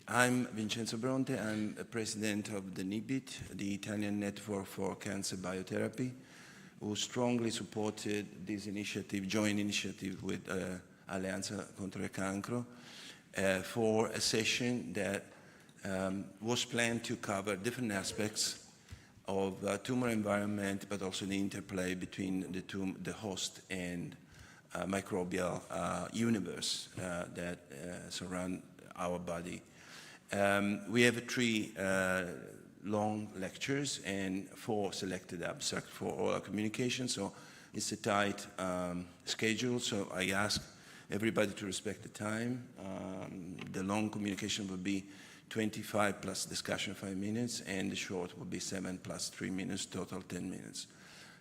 I'm Vincenzo Bronte. I'm president of the NIBIT, the Italian Network for Cancer Biotherapy, who strongly supported this initiative, joint initiative with ALLEANZA CONTRO CANCRO, for a session that was planned to cover different aspects of tumor environment, but also the interplay between the host and microbial universe that surround our body. We have 3 long lectures and 4 selected abstracts for oral communication, so it's a tight schedule, so I ask everybody to respect the time. The long communication will be 25 plus discussion 5 minutes, and the short will be 7 plus 3 minutes, total 10 minutes.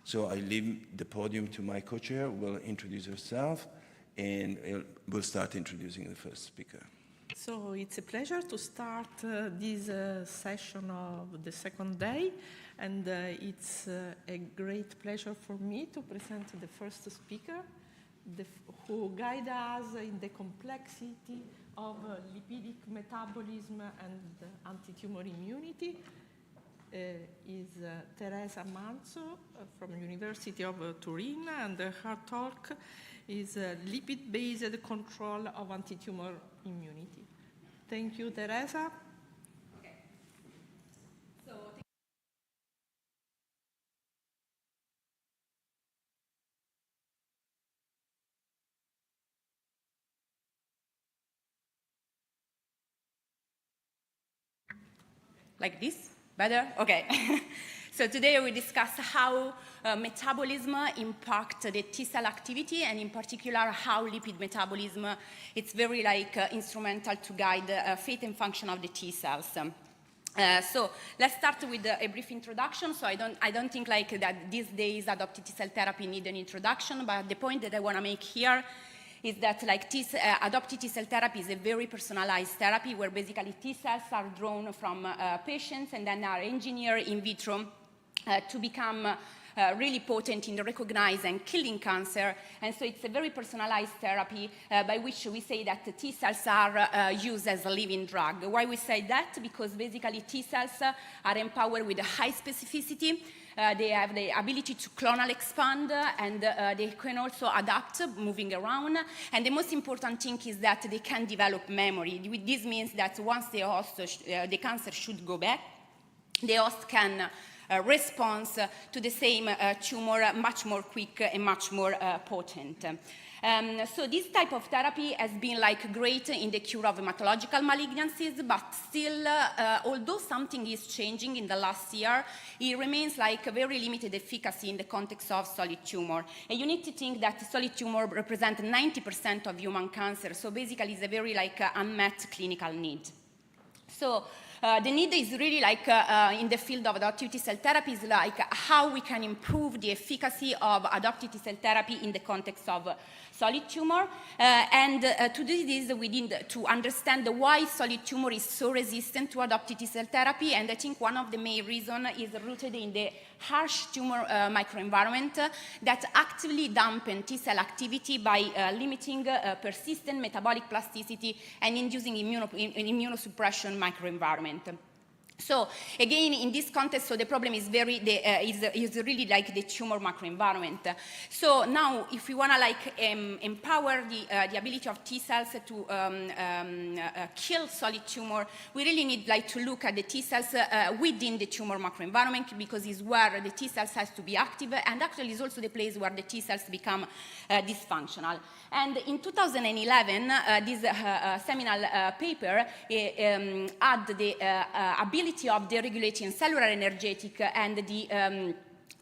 So I leave the podium to my co-chair, who will introduce herself, and we'll start introducing the first speaker. So it's a pleasure to start this session of the second day, and it's a great pleasure for me to present the first speaker, who guides us in the complexity of lipidic metabolism and anti-tumor immunity. Is Teresa Manzo from University of Turin, and her talk is lipid-based control of anti-tumor immunity. Thank you, Teresa. Okay. So, like this? Better? Okay. So today we discuss how metabolism impacts the T-cell activity, and in particular how lipid metabolism it's very instrumental to guide the fate and function of the T-cells. So let's start with a brief introduction. So I don't think that these days adoptive T-cell therapy need an introduction, but the point that I want to make here is that adoptive T-cell therapy is a very personalized therapy where basically T-cells are drawn from patients and then are engineered in vitro to become really potent in recognizing and killing cancer. And so it's a very personalized therapy by which we say that the T-cells are used as a living drug. Why we say that? Because basically T-cells are empowered with a high specificity. They have the ability to clonal expand, and they can also adapt, moving around. And the most important thing is that they can develop memory. This means that once the cancer should go back, the host can respond to the same tumor much more quick and much more potent. So this type of therapy has been great in the cure of hematological malignancies, but still, although something is changing in the last year, it remains a very limited efficacy in the context of solid tumor. And you need to think that solid tumor represents 90% of human cancer, so basically it's a very unmet clinical need. So the need is really in the field of adoptive T-cell therapy is how we can improve the efficacy of adoptive T-cell therapy in the context of solid tumor. And to do this, we need to understand why solid tumor is so resistant to adoptive T-cell therapy. And I think one of the main reasons is rooted in the harsh tumor microenvironment that actively dampen T-cell activity by limiting persistent metabolic plasticity and inducing immunosuppression microenvironment. So again, in this context, so the problem is really the tumor microenvironment. So now, if we want to empower the ability of T cells to kill solid tumor, we really need to look at the T cells within the tumor microenvironment, because it's where the T cells has to be active, and actually is also the place where the T cells become dysfunctional. And in 2011, this seminal paper had the ability of deregulating cellular energetic and the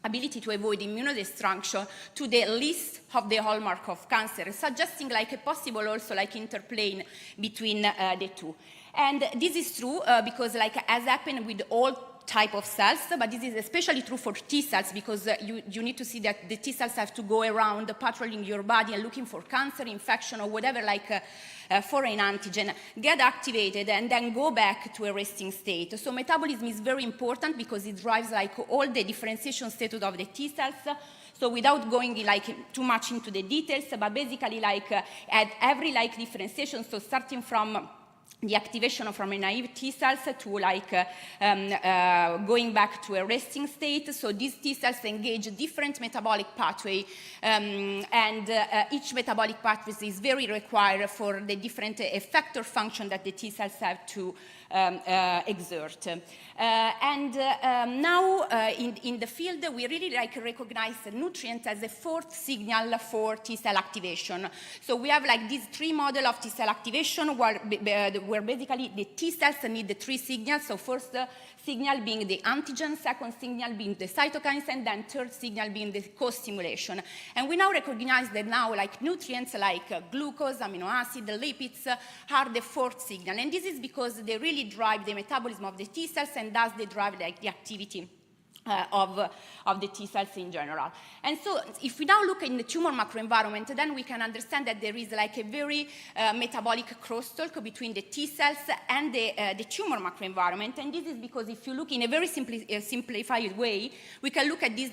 ability to avoid immunodestruction to the list of the hallmark of cancer, suggesting a possible also interplane between the two. And this is true because as happened with all type of cells, but this is especially true for T cells because you need to see that the T cells have to go around patrolling your body and looking for cancer, infection, or whatever, like foreign antigen, get activated and then go back to a resting state. So metabolism is very important because it drives like all the differentiation status of the T cells. So without going like too much into the details, but basically like at every like differentiation, so starting from the activation from a naive T cells to like going back to a resting state. So these T cells engage different metabolic pathway, and each metabolic pathway is very required for the different effector function that the T cells have to exert. Now in the field, we really like recognize nutrients as a fourth signal for T cell activation. So we have like these three models of T cell activation where basically the T cells need the three signals. So first signal being the antigen, second signal being the cytokines, and then third signal being the co-stimulation. And we now recognize that now like nutrients like glucose, amino acid, lipids are the fourth signal. And this is because they really drive the metabolism of the T cells, and thus they drive like the activity of the T cells in general. And so if we now look in the tumor microenvironment, then we can understand that there is like a very metabolic crosstalk between the T cells and the tumor microenvironment. And this is because if you look in a very simplified way, we can look at this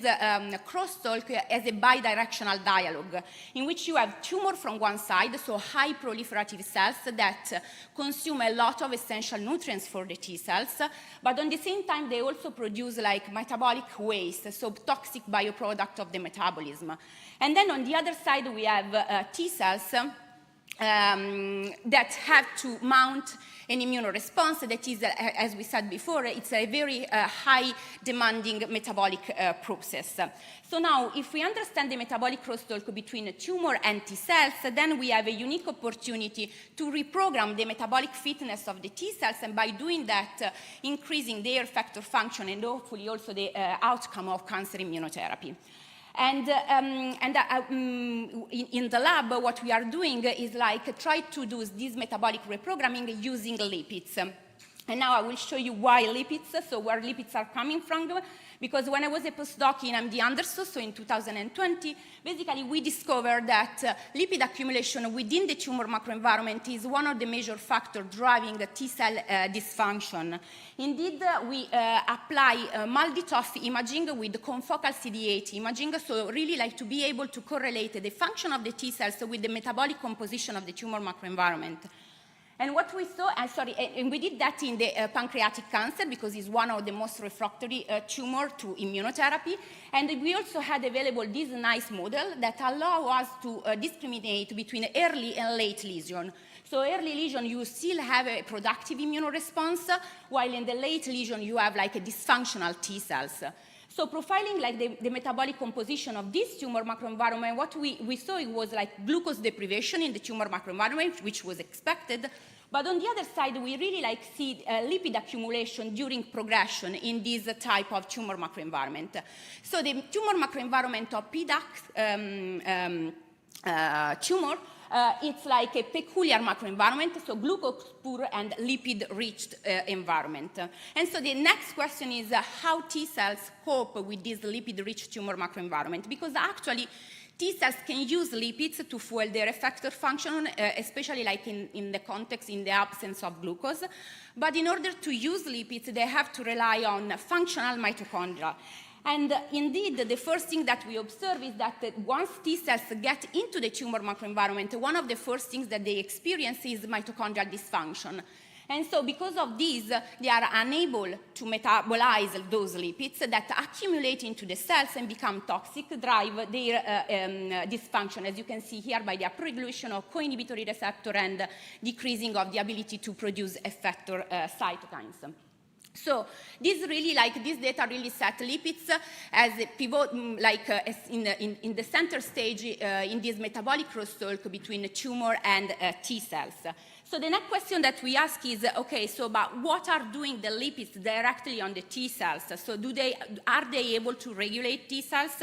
crosstalk as a bidirectional dialogue in which you have tumor from one side, so high proliferative cells that consume a lot of essential nutrients for the T cells, but at the same time they also produce like metabolic waste, so toxic byproduct of the metabolism. And then on the other side, we have T cells that have to mount an immune response that is, as we said before, it's a very high demanding metabolic process. So now, if we understand the metabolic crosstalk between tumor and T cells, then we have a unique opportunity to reprogram the metabolic fitness of the T cells, and by doing that, increasing their effector function and hopefully also the outcome of cancer immunotherapy. And in the lab, what we are doing is like try to do this metabolic reprogramming using lipids. And now I will show you why lipids, so where lipids are coming from. Because when I was a postdoc in MD Anderson, so in 2020, basically we discovered that lipid accumulation within the tumor microenvironment is one of the major factors driving the T cell dysfunction. Indeed, we apply MALDI-TOF imaging with confocal CD8 imaging, so really like to be able to correlate the function of the T cells with the metabolic composition of the tumor microenvironment. And what we saw, and we did that in the pancreatic cancer because it's one of the most refractory tumor to immunotherapy. And we also had available this nice model that allow us to discriminate between early and late lesion. So early lesion, you still have a productive immune response, while in the late lesion, you have like a dysfunctional T cells. So profiling like the metabolic composition of this tumor microenvironment, what we saw it was like glucose deprivation in the tumor microenvironment, which was expected. But on the other side, we really like see lipid accumulation during progression in this type of tumor microenvironment. So the tumor microenvironment of PDAC tumor, it's like a peculiar microenvironment, so glucose poor and lipid-rich environment. And so the next question is how T cells cope with this lipid-rich tumor microenvironment, because actually T cells can use lipids to fuel their effector function, especially like in the context, in the absence of glucose. But in order to use lipids, they have to rely on functional mitochondria. And indeed, the first thing that we observe is that once T cells get into the tumor microenvironment, one of the first things that they experience is mitochondrial dysfunction. And so because of this, they are unable to metabolize those lipids that accumulate into the cells and become toxic, drive their dysfunction, as you can see here by the upregulation of co-inhibitory receptor and decreasing of the ability to produce effector cytokines. So this data really set lipids as a pivot, in the center stage in this metabolic crosstalk between the tumor and T cells. So the next question that we ask is, okay, so but what are doing the lipids directly on the T cells? So are they able to regulate T cells?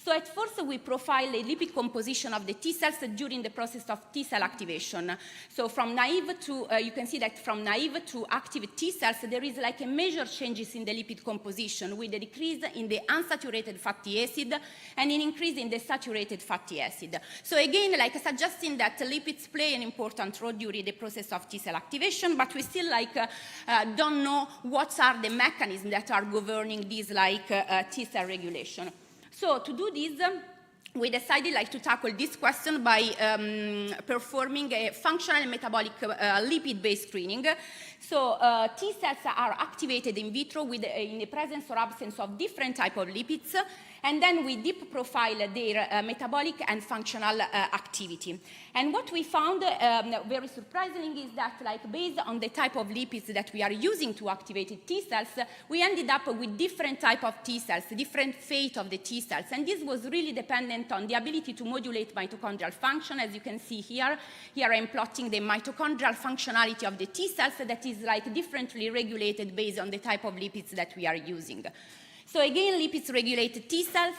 So at first we profile the lipid composition of the T cells during the process of T cell activation. So from naive to, you can see that from naive to active T cells, there is like a major changes in the lipid composition with a decrease in the unsaturated fatty acid and an increase in the saturated fatty acid. So again, like suggesting that lipids play an important role during the process of T cell activation, but we still don't know what are the mechanisms that are governing this T cell regulation. So to do this, we decided to tackle this question by performing a functional and metabolic lipid-based screening. So T cells are activated in vitro in the presence or absence of different types of lipids, and then we deep profile their metabolic and functional activity. And what we found very surprising is that based on the type of lipids that we are using to activate T cells, we ended up with different type of T cells, different fate of the T cells. And this was really dependent on the ability to modulate mitochondrial function. As you can see here I'm plotting the mitochondrial functionality of the T cells that is differently regulated based on the type of lipids that we are using. So again, lipids regulate T cells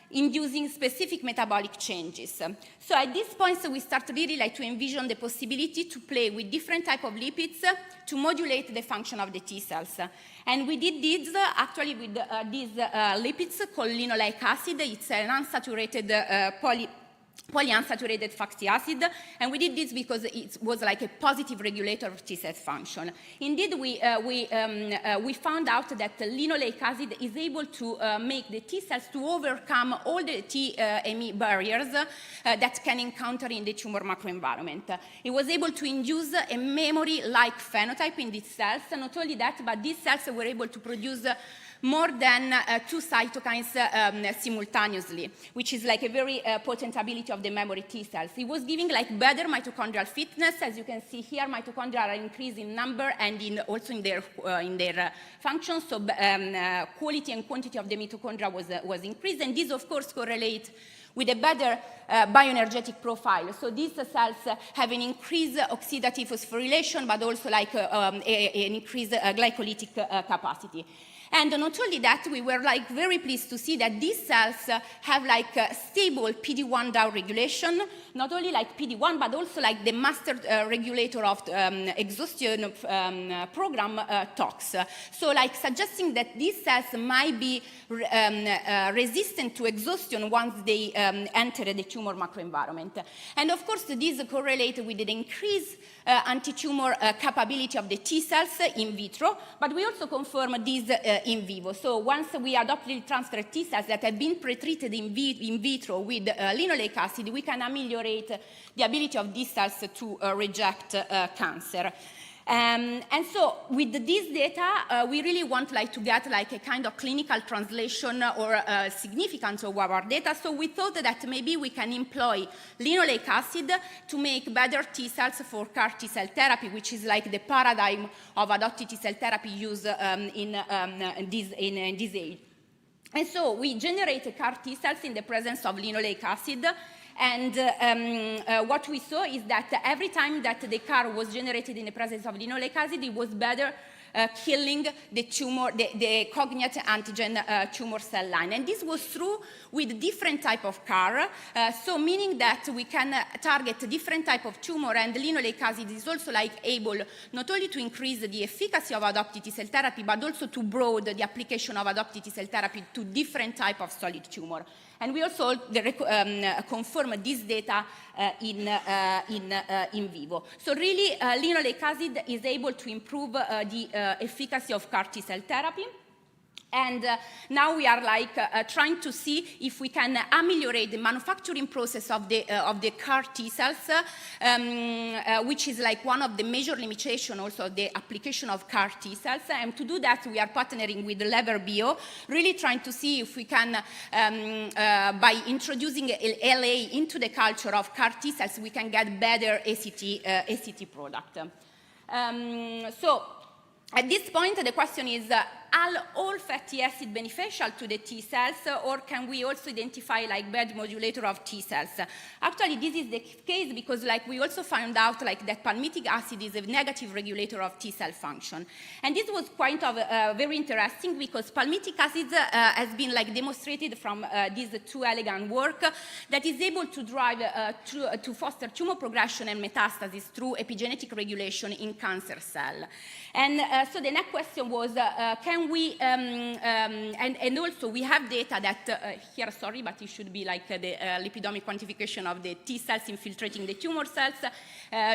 inducing specific metabolic changes. So at this point, we start really to envision the possibility to play with different type of lipids to modulate the function of the T cells. And we did this actually with these lipids called linoleic acid. It's an unsaturated polyunsaturated fatty acid, and we did this because it was a positive regulator of T cell function. Indeed, we found out that linoleic acid is able to make the T cells to overcome all the TME barriers that can encounter in the tumor microenvironment. It was able to induce a memory-like phenotype in these cells. Not only that, but these cells were able to produce more than 2 cytokines simultaneously, which is a very potent ability of the memory T cells. It was giving better mitochondrial fitness. As you can see here, mitochondria are increased in number and also in their function. So quality and quantity of the mitochondria was increased, and this of course correlates with a better bioenergetic profile. So these cells have an increased oxidative phosphorylation, but also an increased glycolytic capacity. And not only that, we were very pleased to see that these cells have stable PD-1 down regulation, not only PD-1, but also the master regulator of exhaustion program TOX. So suggesting that these cells might be resistant to exhaustion once they enter the tumor microenvironment. And of course, this correlates with the increased anti-tumor capability of the T cells in vitro, but we also confirm this in vivo. So once we adopted transferred T cells that have been pretreated in vitro with linoleic acid, we can ameliorate the ability of these cells to reject cancer. And so with this data, we really want to get a kind of clinical translation or significance of our data. So we thought that maybe we can employ linoleic acid to make better T cells for CAR T cell therapy, which is the paradigm of adoptive T cell therapy used in this age. And so we generate CAR T cells in the presence of linoleic acid. And what we saw is that every time that the CAR was generated in the presence of linoleic acid, it was better killing the tumor, the cognate antigen tumor cell line. And this was true with different type of CAR, so meaning that we can target different type of tumor, and linoleic acid is also able not only to increase the efficacy of adoptive T cell therapy, but also to broaden the application of adoptive T cell therapy to different type of solid tumor. And we also confirm this data in vivo. So really, linoleic acid is able to improve the efficacy of CAR T cell therapy. And now we are trying to see if we can ameliorate the manufacturing process of the CAR T cells, which is one of the major limitations also of the application of CAR T cells. And to do that, we are partnering with Lever Bio, really trying to see if we can, by introducing LA into the culture of CAR T cells, we can get better ACT product. So at this point, the question is, are all fatty acid beneficial to the T cells, or can we also identify like bad modulator of T cells? Actually, this is the case because like we also found out like that palmitic acid is a negative regulator of T cell function. And this was quite very interesting because palmitic acid has been like demonstrated from these two elegant work that is able to drive, to foster tumor progression and metastasis through epigenetic regulation in cancer cell. And so the next question was, can we, and also we have data that, here, sorry, but it should be like the lipidomic quantification of the T cells infiltrating the tumor cells,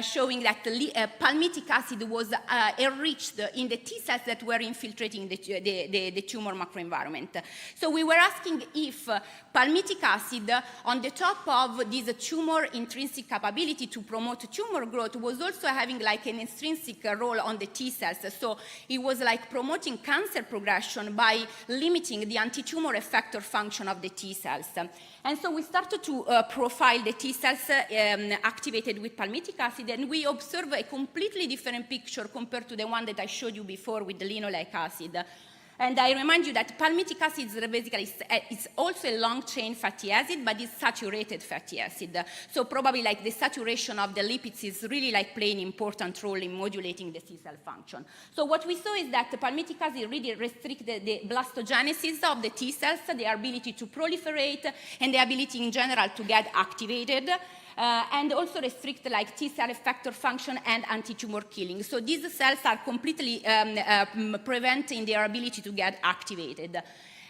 showing that palmitic acid was enriched in the T cells that were infiltrating the tumor microenvironment. So we were asking if palmitic acid, on the top of this tumor intrinsic capability to promote tumor growth, was also having like an intrinsic role on the T cells. So it was like promoting cancer progression by limiting the anti-tumor effector function of the T cells. And so we started to profile the T cells activated with palmitic acid, and we observe a completely different picture compared to the one that I showed you before with the linoleic acid. And I remind you that palmitic acid is basically it's also a long-chain fatty acid, but it's saturated fatty acid. So probably like the saturation of the lipids is really like playing an important role in modulating the T cell function. So what we saw is that the palmitic acid really restricts the blastogenesis of the T cells, their ability to proliferate, and the ability in general to get activated. And also restrict like T cell effector function and anti-tumor killing. So these cells are completely preventing their ability to get activated.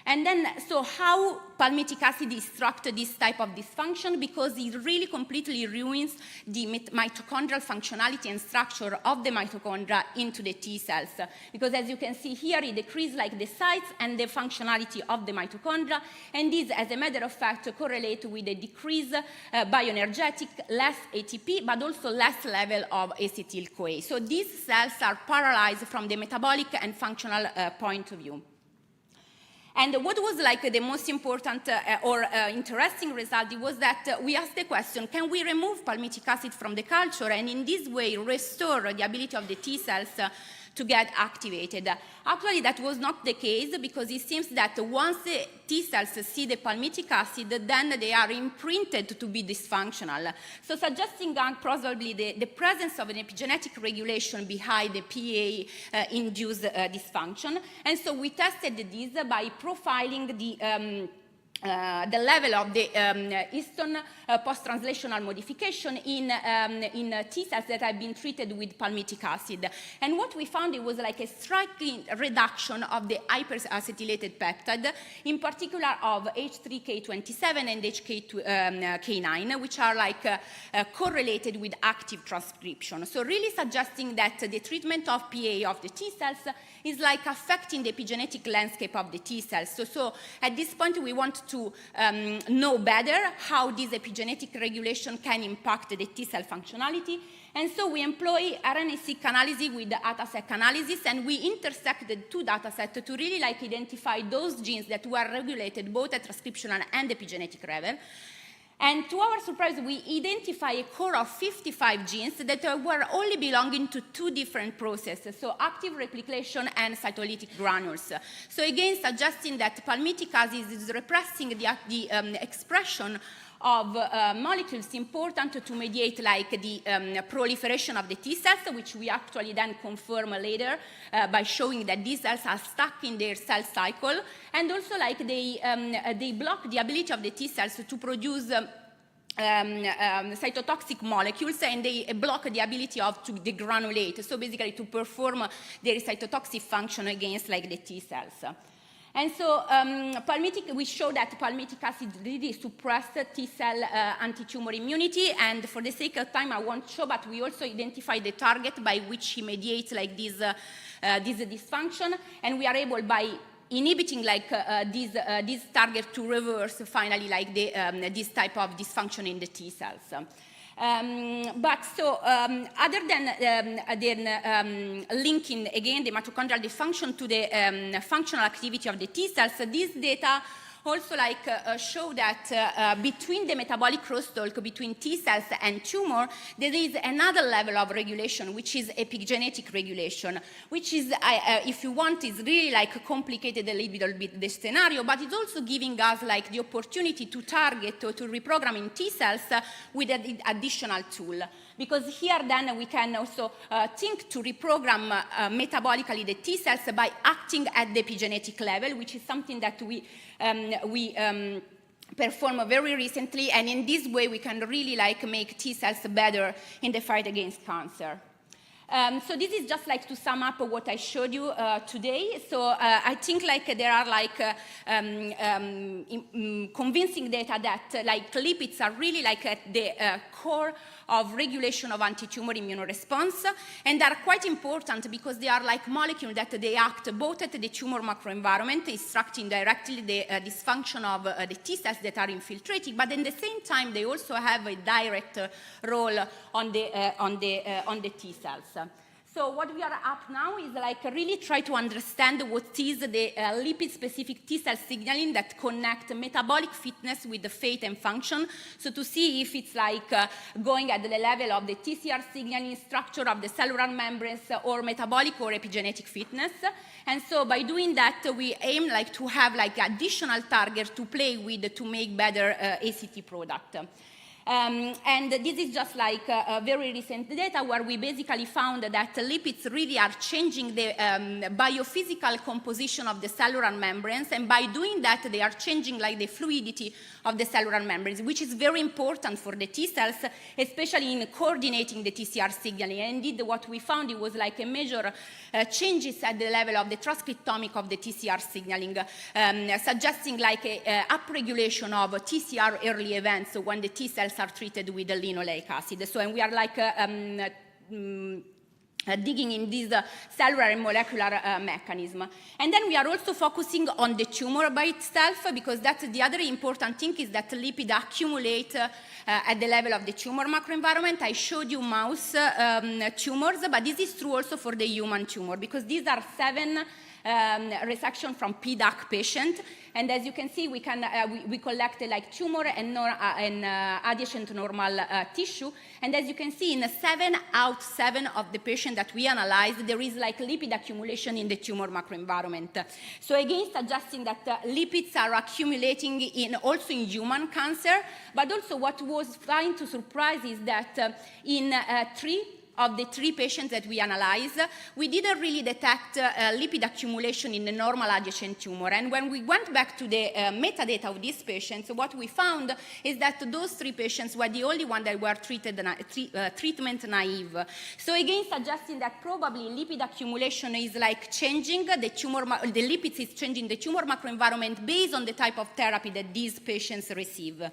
And then, so how palmitic acid disrupts this type of dysfunction? Because it really completely ruins the mitochondrial functionality and structure of the mitochondria into the T cells. Because as you can see here, it decreases like the size and the functionality of the mitochondria. And this, as a matter of fact, correlates with a decrease bioenergetic, less ATP, but also less level of acetyl-CoA. So these cells are paralyzed from the metabolic and functional point of view. And what was like the most important or interesting result was that we asked the question, can we remove palmitic acid from the culture and in this way restore the ability of the T cells to get activated? Actually, that was not the case because it seems that once the T cells see the palmitic acid, then they are imprinted to be dysfunctional. So suggesting probably the presence of an epigenetic regulation behind the PA-induced dysfunction. And so we tested this by profiling the level of the histone post-translational modification in T cells that have been treated with palmitic acid. And what we found, it was like a striking reduction of the hyperacetylated peptide, in particular of H3K27 and HK9, which are like correlated with active transcription. So really suggesting that the treatment of PA of the T cells is like affecting the epigenetic landscape of the T cells. So at this point, we want to know better how this epigenetic regulation can impact the T cell functionality. And so we employ RNA-seq analysis with the ACC analysis, and we intersected two data sets to really like identify those genes that were regulated both at transcriptional and epigenetic level. And to our surprise, we identify a core of 55 genes that were only belonging to two different processes, so active replication and cytolytic granules. So again, suggesting that palmitic acid is repressing the expression of molecules important to mediate like the proliferation of the T cells, which we actually then confirm later by showing that these cells are stuck in their cell cycle, and also like they block the ability of the T cells to produce cytotoxic molecules, and they block the ability of to degranulate, so basically to perform their cytotoxic function against like the T cells. And so we show that palmitic acid really suppresses T cell anti-tumor immunity, and for the sake of time I won't show, but we also identify the target by which he mediates like this dysfunction, and we are able by inhibiting like this target to reverse finally like this type of dysfunction in the T cells. But so other than linking again the mitochondrial dysfunction to the functional activity of the T cells, this data also show that between the metabolic crosstalk between T cells and tumor, there is another level of regulation, which is epigenetic regulation, which is, if you want, is really complicated a little bit the scenario, but it's also giving us the opportunity to target or to reprogram in T cells with an additional tool. Because here then we can also think to reprogram metabolically the T cells by acting at the epigenetic level, which is something that we perform very recently, and in this way we can really make T cells better in the fight against cancer. So this is just to sum up what I showed you today. So I think there are convincing data that lipids are really at the core of regulation of anti-tumor immunoresponse, and they are quite important because they are molecules that they act both at the tumor microenvironment, instructing directly the dysfunction of the T cells that are infiltrating, but at the same time they also have a direct role on the T cells. So what we are up now is really try to understand what is the lipid-specific T cell signaling that connect metabolic fitness with the fate and function. So to see if it's going at the level of the TCR signaling, structure of the cellular membranes, or metabolic or epigenetic fitness. And so by doing that, we aim to have additional targets to play with to make better ACT product. And this is just a very recent data where we basically found that lipids really are changing the biophysical composition of the cellular membranes, and by doing that they are changing the fluidity of the cellular membranes, which is very important for the T cells, especially in coordinating the TCR signaling. And indeed what we found, it was a major changes at the level of the transcriptomic of the TCR signaling, suggesting a upregulation of TCR early events when the T cells are treated with the linoleic acid. So, and we are digging in this cellular and molecular mechanism. And then we are also focusing on the tumor by itself, because that's the other important thing, is that lipids accumulate at the level of the tumor microenvironment. I showed you mouse tumors, but this is true also for the human tumor, because these are 7 resection from PDAC patient, and as you can see, we collect tumor and adjacent normal tissue, and as you can see, in 7 out of 7 of the patients that we analyzed, there is lipid accumulation in the tumor microenvironment. So again, suggesting that lipids are accumulating also in human cancer, but also what was trying to surprise is that in 3 of the 3 patients that we analyzed, we didn't really detect lipid accumulation in the normal adjacent tumor. And when we went back to the metadata of these patients, what we found is that those 3 patients were the only ones that were treatment naive. So again, suggesting that probably lipid accumulation is changing the lipids is changing the tumor microenvironment based on the type of therapy that these patients receive.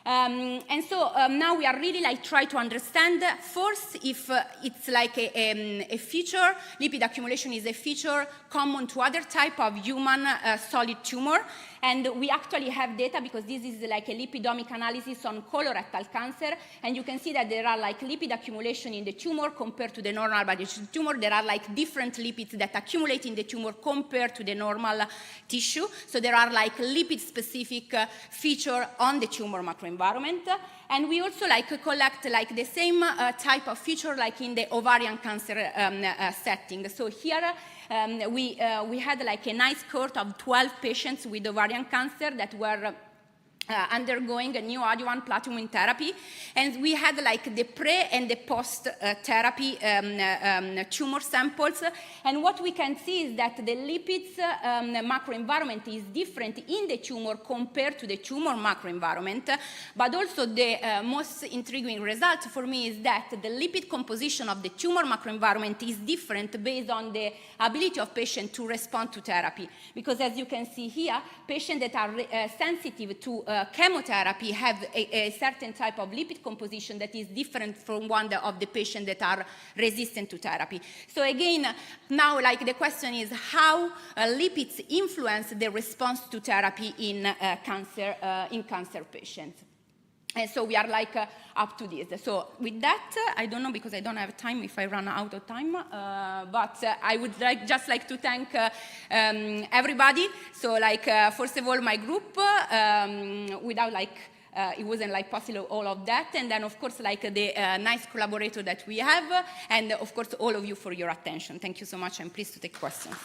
And so now we are really try to understand first if it's a feature, lipid accumulation is a feature common to other type of human solid tumor. And we actually have data, because this is a lipidomic analysis on colorectal cancer, and you can see that there are lipid accumulation in the tumor compared to the normal body tumor. There are different lipids that accumulate in the tumor compared to the normal tissue. So there are lipid-specific feature on the tumor microenvironment. And we also collect the same type of feature in the ovarian cancer setting. So here we had a nice cohort of 12 patients with ovarian cancer that were undergoing a neoadjuvant platinum therapy, and we had the pre and the post therapy tumor samples, and what we can see is that the lipids macroenvironment is different in the tumor compared to the tumor macroenvironment, but also the most intriguing result for me is that the lipid composition of the tumor macroenvironment is different based on the ability of patient to respond to therapy, because as you can see here, patients that are sensitive to chemotherapy have a certain type of lipid composition that is different from one of the patients that are resistant to therapy. So again, now the question is how lipids influence the response to therapy in cancer patients. And so we are like up to this. So with that, I don't know because I don't have time if I run out of time, but I would just like to thank everybody. So like, first of all, my group, without like, it wasn't like possible all of that. And then of course like the nice collaborator that we have, and of course all of you for your attention. Thank you so much. I'm pleased to take questions.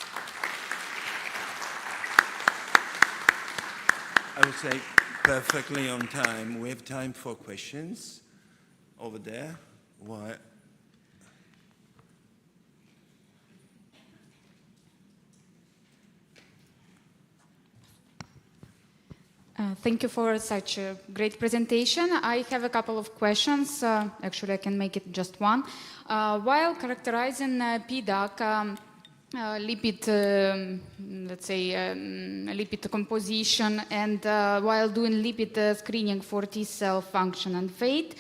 I would say perfectly on time. We have time for questions over there. Why? Thank you for such a great presentation. I have a couple of questions. Actually, I can make it just one. While characterizing PDAC, lipid, let's say, lipid composition, and while doing lipid screening for T cell function and fate,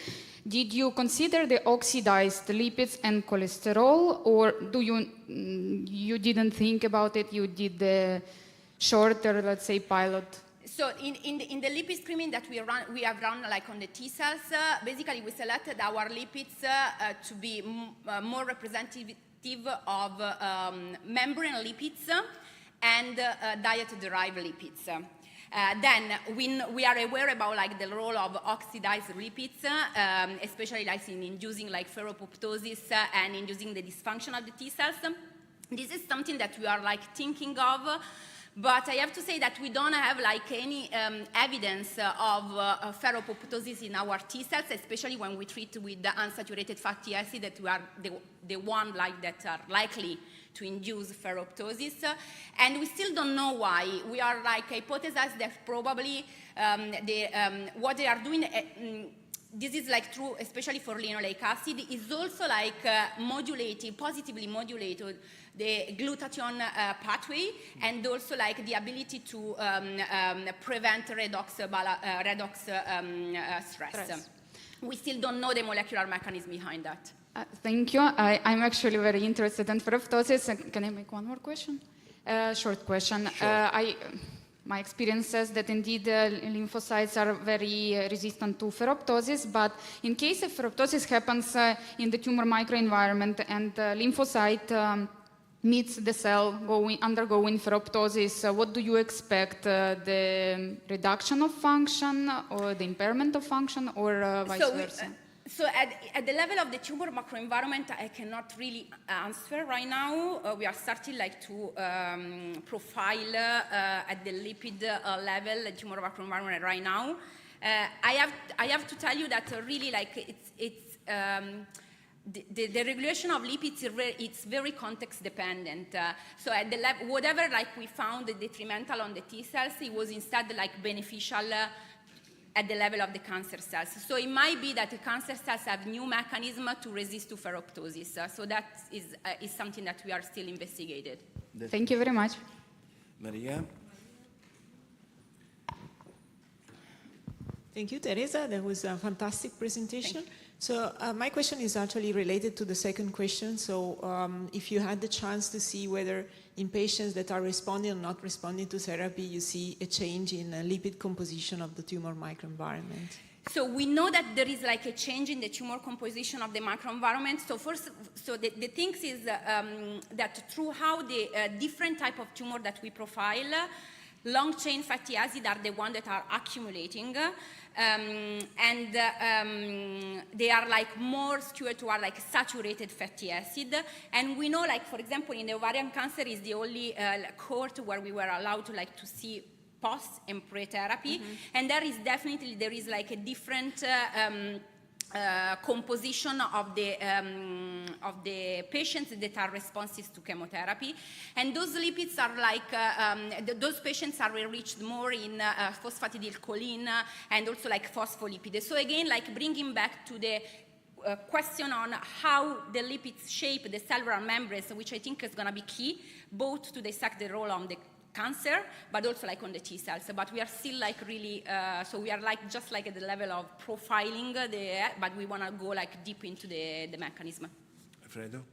did you consider the oxidized lipids and cholesterol, or do you didn't think about it? You did the shorter, let's say, pilot? So in the lipid screening that we have run like on the T cells, basically we selected our lipids to be more representative of membrane lipids and diet-derived lipids. Then we are aware about like the role of oxidized lipids, especially like in inducing like ferropoptosis and inducing the dysfunction of the T cells. This is something that we are like thinking of. But I have to say that we don't have like any evidence of ferropoptosis in our T cells, especially when we treat with the unsaturated fatty acid that we are the one like that are likely to induce ferroptosis. And we still don't know why. We are like hypothesized that probably what they are doing, this is like true, especially for linoleic acid, is also like positively modulated the glutathione pathway, and also like the ability to prevent redox stress. We still don't know the molecular mechanism behind that. Thank you. I'm actually very interested in ferroptosis. Can I make one more question? Short question. Sure. My experience says that indeed lymphocytes are very resistant to ferroptosis, but in case if ferroptosis happens in the tumor microenvironment and lymphocyte meets the cell undergoing ferroptosis, what do you expect? The reduction of function or the impairment of function, or vice versa? So at the level of the tumor microenvironment, I cannot really answer right now. We are starting like to profile at the lipid level the tumor microenvironment right now. I have to tell you that really like the regulation of lipids, it's very context dependent. So at the level, whatever like we found detrimental on the T cells, it was instead like beneficial at the level of the cancer cells. So it might be that the cancer cells have new mechanism to resist to ferroptosis. So that is something that we are still investigating. Thank you very much. Maria? Thank you, Teresa. That was a fantastic presentation. So my question is actually related to the second question. So if you had the chance to see whether in patients that are responding or not responding to therapy, you see a change in lipid composition of the tumor microenvironment. So we know that there is like a change in the tumor composition of the microenvironment. So first, the thing is that through how the different type of tumor that we profile, long-chain fatty acid are the ones that are accumulating, and they are like more skewed toward like saturated fatty acid. And we know, like for example, in the ovarian cancer is the only cohort where we were allowed to like to see post and pre-therapy, and there is like a different composition of the patients that are responsive to chemotherapy, and those lipids are like those patients are enriched more in phosphatidylcholine and also like phospholipid. So again, like bringing back to the question on how the lipids shape the cellular membranes, which I think is going to be key both to dissect the role on the cancer, but also like on the T cells. But we are still like really, so we are like just like at the level of profiling, but we want to go like deep into the mechanism. Alfredo?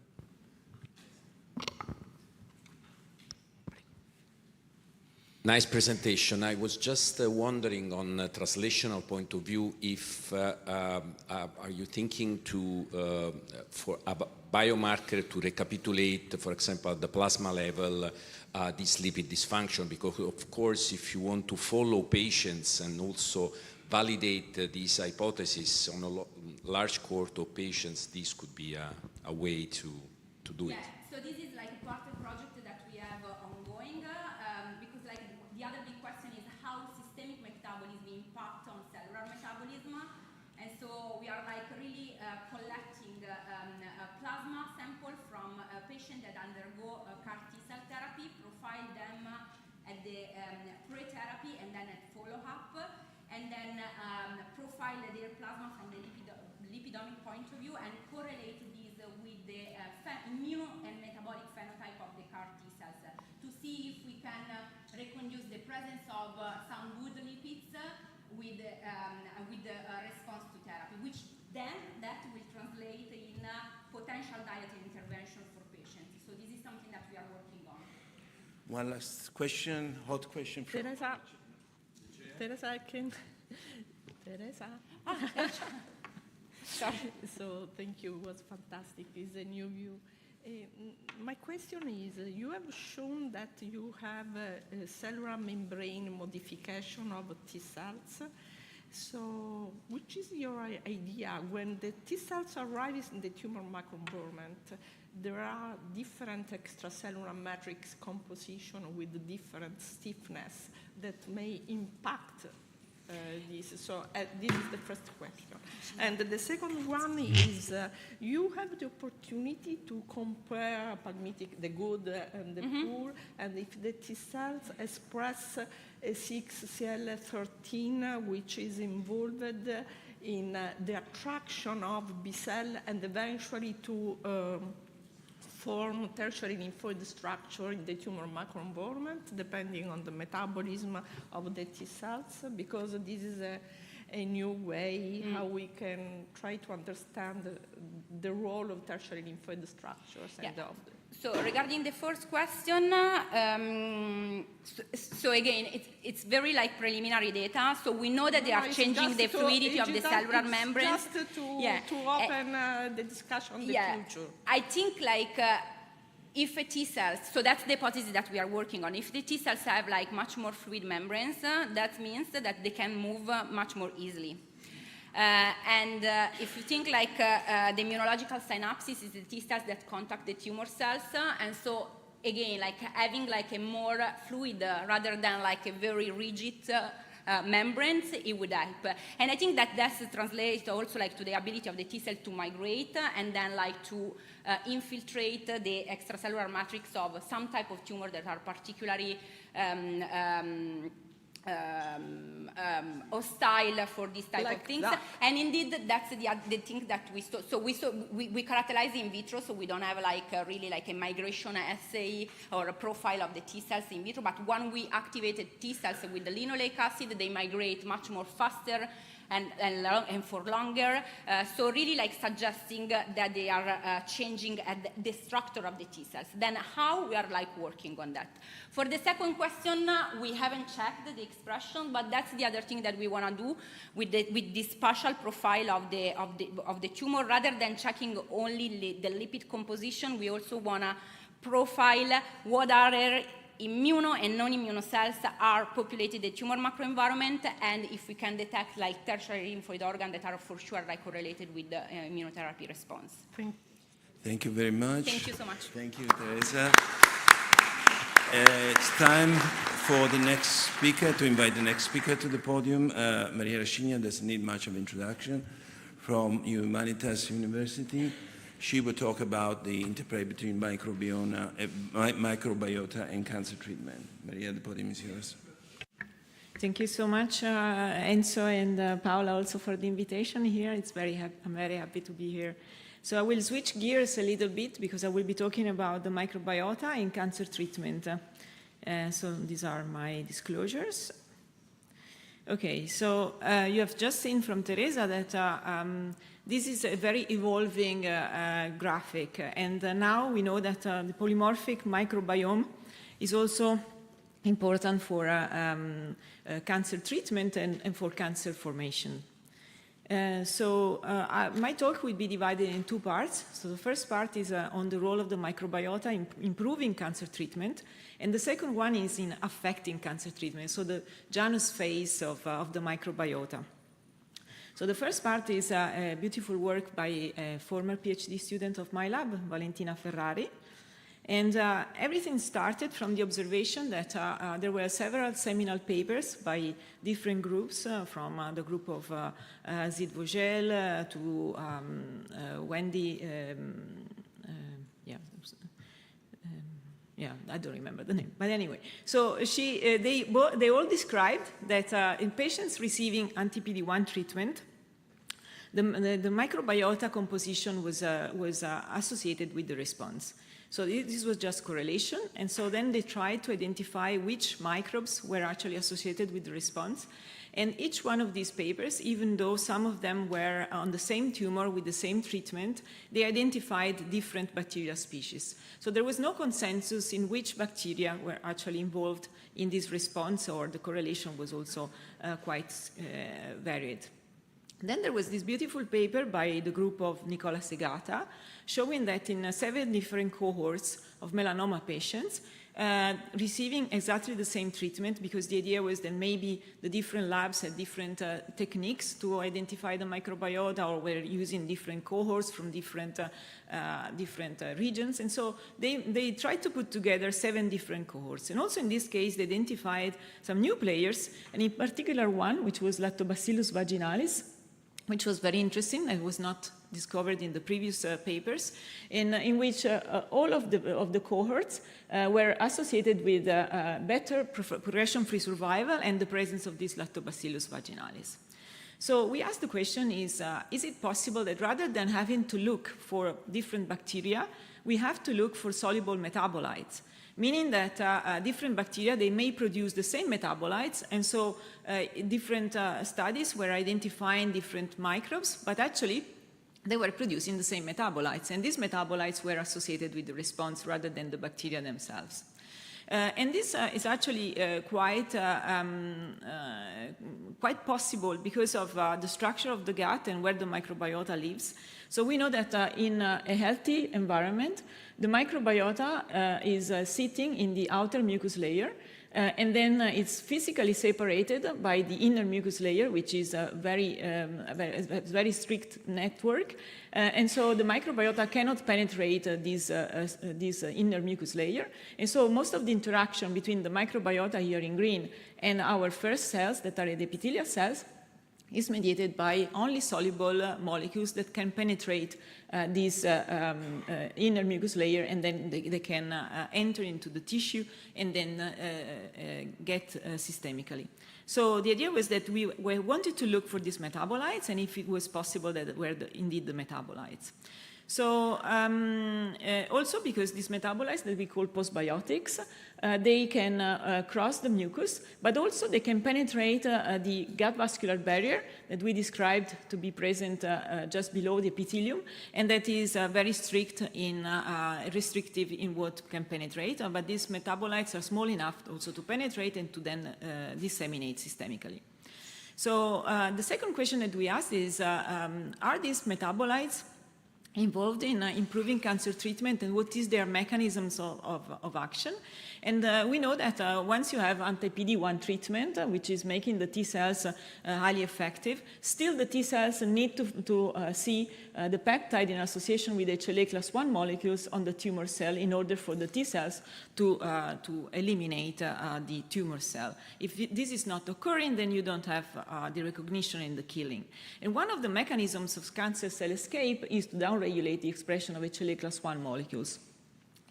Nice presentation. I was just wondering on a translational point of view if are you thinking to for a biomarker to recapitulate, for example, at the plasma level, this lipid dysfunction? Because of course, if you want to follow patients and also validate these hypotheses on a large cohort of patients, this could be a way to do it. So this is like a part of the project that we have ongoing, because like the other big question is how systemic metabolism impact on cellular metabolism, and so we are like really collecting a plasma sample from a patient that undergo CAR T-cell therapy, profile them at the pre-therapy and then at follow-up, and then profile their plasma from the lipidomic point of view and correlate this with the immune and metabolic phenotype of the CAR T cells to see if we can reconduce the presence of some good lipids with the response to therapy, which then that will translate in potential dietary intervention for patients. So this is something that we are working on. One last question, hot question. From Teresa, I can. Teresa. Sorry. So thank you, it was fantastic. It's a new view. My question is, you have shown that you have a cellular membrane modification of T cells. So which is your idea? When the T cells arrive in the tumor microenvironment, there are different extracellular matrix composition with different stiffness that may impact this. So this is the first question. And the second one is, you have the opportunity to compare the good and the poor, and if the T cells express CXCL13, which is involved in the attraction of B cell and eventually to form tertiary lymphoid structure in the tumor microenvironment, depending on the metabolism of the T cells, because this is a new way how we can try to understand the role of tertiary lymphoid structures. Yeah. And of the So regarding the first question, so again, it's very like preliminary data. So we know that they are changing the fluidity of the cellular membranes. Just to open the discussion on the future. I think like if a T cells, so that's the hypothesis that we are working on. If the T cells have like much more fluid membranes, that means that they can move much more easily. And if you think like the immunological synapses is the T cells that contact the tumor cells, and so again, like having like a more fluid rather than like a very rigid membranes, it would help. And I think that translates also like to the ability of the T cell to migrate and then like to infiltrate the extracellular matrix of some type of tumor that are particularly hostile for this type like of things, that. and indeed that's the thing that we saw. So we characterize in vitro, so we don't have like really like a migration assay or a profile of the T cells in vitro. But when we activated T cells with the linoleic acid, they migrate much more faster and for longer. So really like suggesting that they are changing at the structure of the T cells. Then how we are like working on that. For the second question, we haven't checked the expression, but that's the other thing that we want to do with this spatial profile of the tumor. Rather than checking only the lipid composition, we also want to profile what are immuno and non-immuno cells are populated the tumor microenvironment, and if we can detect like tertiary lymphoid organs that are for sure like correlated with the immunotherapy response. Thank you very much. Thank you so much. Thank you, Teresa. It's time for the next speaker, to invite the next speaker to the podium. Maria Rascigna doesn't need much of introduction, from Humanitas University. She will talk about the interplay between microbiota and cancer treatment. Maria, the podium is yours. Thank you so much, Enzo and Paola, also for the invitation here. I'm very happy to be here. So I will switch gears a little bit because I will be talking about the microbiota in cancer treatment. So these are my disclosures. Okay, so you have just seen from Teresa that this is a very evolving graphic, and now we know that the polymorphic microbiome is also important for cancer treatment and for cancer formation. My talk will be divided in two parts. So the first part is on the role of the microbiota in improving cancer treatment, and the second one is in affecting cancer treatment, so the Janus phase of the microbiota. So the first part is a beautiful work by a former PhD student of my lab, Valentina Ferrari. And everything started from the observation that there were several seminal papers by different groups, from the group of Zid Vogel to Wendy, I don't remember the name, but anyway. So they all described that in patients receiving anti-PD-1 treatment, the microbiota composition was associated with the response. So this was just correlation, and so then they tried to identify which microbes were actually associated with the response. And each one of these papers, even though some of them were on the same tumor with the same treatment, they identified different bacterial species. So there was no consensus in which bacteria were actually involved in this response, or the correlation was also quite varied. Then there was this beautiful paper by the group of Nicola Segata, showing that in 7 different cohorts of melanoma patients, receiving exactly the same treatment, because the idea was that maybe the different labs had different techniques to identify the microbiota, or were using different cohorts from different regions. And so they tried to put together 7 different cohorts. And also in this case, they identified some new players, and in particular one, which was Lactobacillus vaginalis, which was very interesting and was not discovered in the previous papers, in which all of the cohorts were associated with better progression-free survival and the presence of this Lactobacillus vaginalis. So we asked the question, is it possible that rather than having to look for different bacteria, we have to look for soluble metabolites? Meaning that different bacteria, they may produce the same metabolites, and so different studies were identifying different microbes, but actually they were producing the same metabolites, and these metabolites were associated with the response rather than the bacteria themselves. And this is actually quite possible because of the structure of the gut and where the microbiota lives. So we know that in a healthy environment, the microbiota is sitting in the outer mucus layer, and then it's physically separated by the inner mucus layer, which is a very strict network. And so the microbiota cannot penetrate this inner mucus layer. And so most of the interaction between the microbiota here in green and our first cells, that are the epithelial cells, is mediated by only soluble molecules that can penetrate this inner mucus layer, and then they can enter into the tissue and then get systemically. So the idea was that we wanted to look for these metabolites, and if it was possible that were indeed the metabolites. So also because these metabolites that we call postbiotics, they can cross the mucus, but also they can penetrate the gut vascular barrier that we described to be present just below the epithelium, and that is very strict in restrictive in what can penetrate, but these metabolites are small enough also to penetrate and to then disseminate systemically. So the second question that we asked is, are these metabolites involved in improving cancer treatment, and what is their mechanisms of action? And we know that once you have anti-PD-1 treatment, which is making the T cells highly effective, still the T cells need to see the peptide in association with HLA class I molecules on the tumor cell in order for the T cells to eliminate the tumor cell. If this is not occurring, then you don't have the recognition and the killing. And one of the mechanisms of cancer cell escape is to downregulate the expression of HLA class I molecules.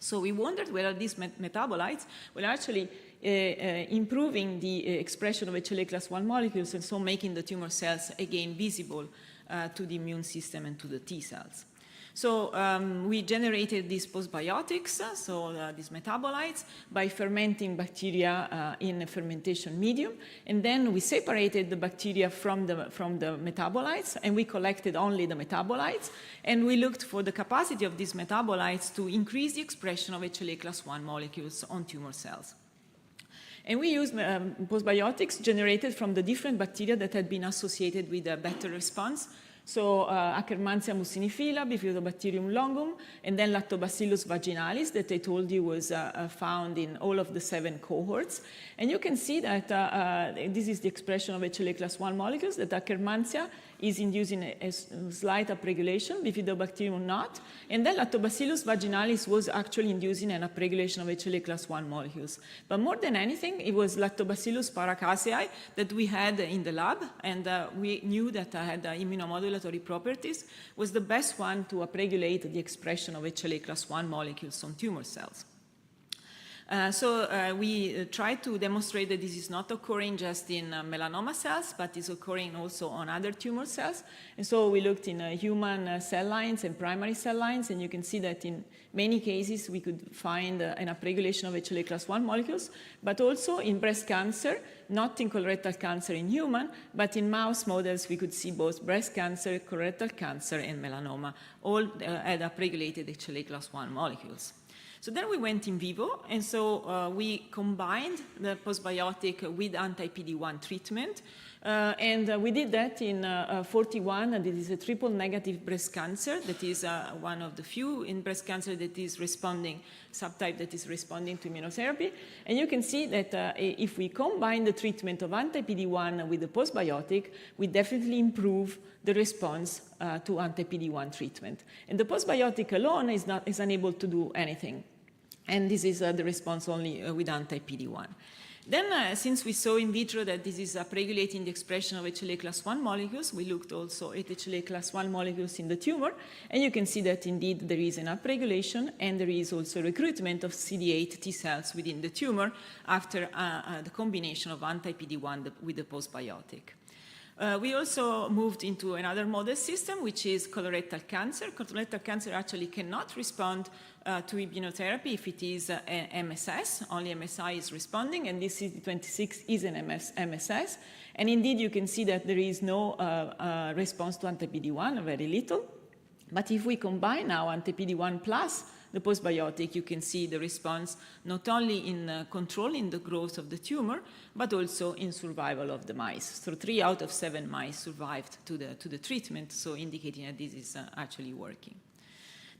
So we wondered whether these metabolites were actually improving the expression of HLA class I molecules, and so making the tumor cells again visible to the immune system and to the T cells. So we generated these postbiotics, these metabolites, by fermenting bacteria in a fermentation medium, and then we separated the bacteria from the metabolites, and we collected only the metabolites, and we looked for the capacity of these metabolites to increase the expression of HLA class I molecules on tumor cells. And we used postbiotics generated from the different bacteria that had been associated with a better response. So Akkermansia mucinifila, Bifidobacterium longum, and then Lactobacillus vaginalis that I told you was found in all of the 7 cohorts. And you can see that this is the expression of HLA class 1 molecules, that Akkermansia is inducing a slight upregulation, Bifidobacterium not, and then Lactobacillus vaginalis was actually inducing an upregulation of HLA class 1 molecules. But more than anything, it was Lactobacillus paracasei that we had in the lab, and we knew that had immunomodulatory properties, was the best one to upregulate the expression of HLA class 1 molecules on tumor cells. We tried to demonstrate that this is not occurring just in melanoma cells, but is occurring also on other tumor cells. And so we looked in human cell lines and primary cell lines, and you can see that in many cases we could find an upregulation of HLA class 1 molecules, but also in breast cancer, not in colorectal cancer in human, but in mouse models we could see both breast cancer, colorectal cancer, and melanoma all had upregulated HLA class 1 molecules. So then we went in vivo, and so we combined the postbiotic with anti-PD-1 treatment, and we did that in 41, and it is a triple negative breast cancer that is one of the few in breast cancer that is responding, subtype that is responding to immunotherapy. And you can see that if we combine the treatment of anti-PD-1 with the postbiotic, we definitely improve the response to anti-PD-1 treatment. And the postbiotic alone is unable to do anything. And this is the response only with anti-PD-1. Then, since we saw in vitro that this is upregulating the expression of HLA class 1 molecules, we looked also at HLA class 1 molecules in the tumor, and you can see that indeed there is an upregulation, and there is also recruitment of CD8 T cells within the tumor after the combination of anti-PD-1 with the postbiotic. We also moved into another model system, which is colorectal cancer. Colorectal cancer actually cannot respond to immunotherapy if it is MSS. Only MSI is responding, and this CD26 is an MSS. And indeed, you can see that there is no response to anti-PD-1, very little. But if we combine now anti-PD-1 plus the postbiotic, you can see the response not only in controlling the growth of the tumor, but also in survival of the mice. So 3 out of 7 mice survived to the treatment, so indicating that this is actually working.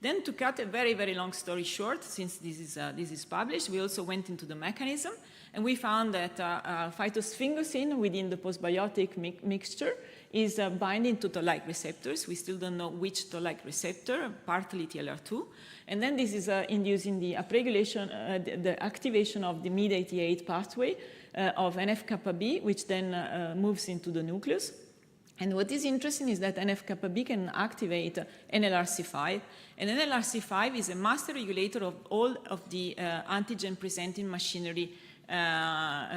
Then, to cut a very, very long story short, since this is published, we also went into the mechanism, and we found that phytosphingosine within the postbiotic mixture is binding to toll-like receptors. We still don't know which toll-like receptor, partly TLR2. And then this is inducing the upregulation, the activation of the MYD88 pathway of NF-kappa B, which then moves into the nucleus. And what is interesting is that NF-kappa B can activate NLRC5, and NLRC5 is a master regulator of all of the antigen-presenting machinery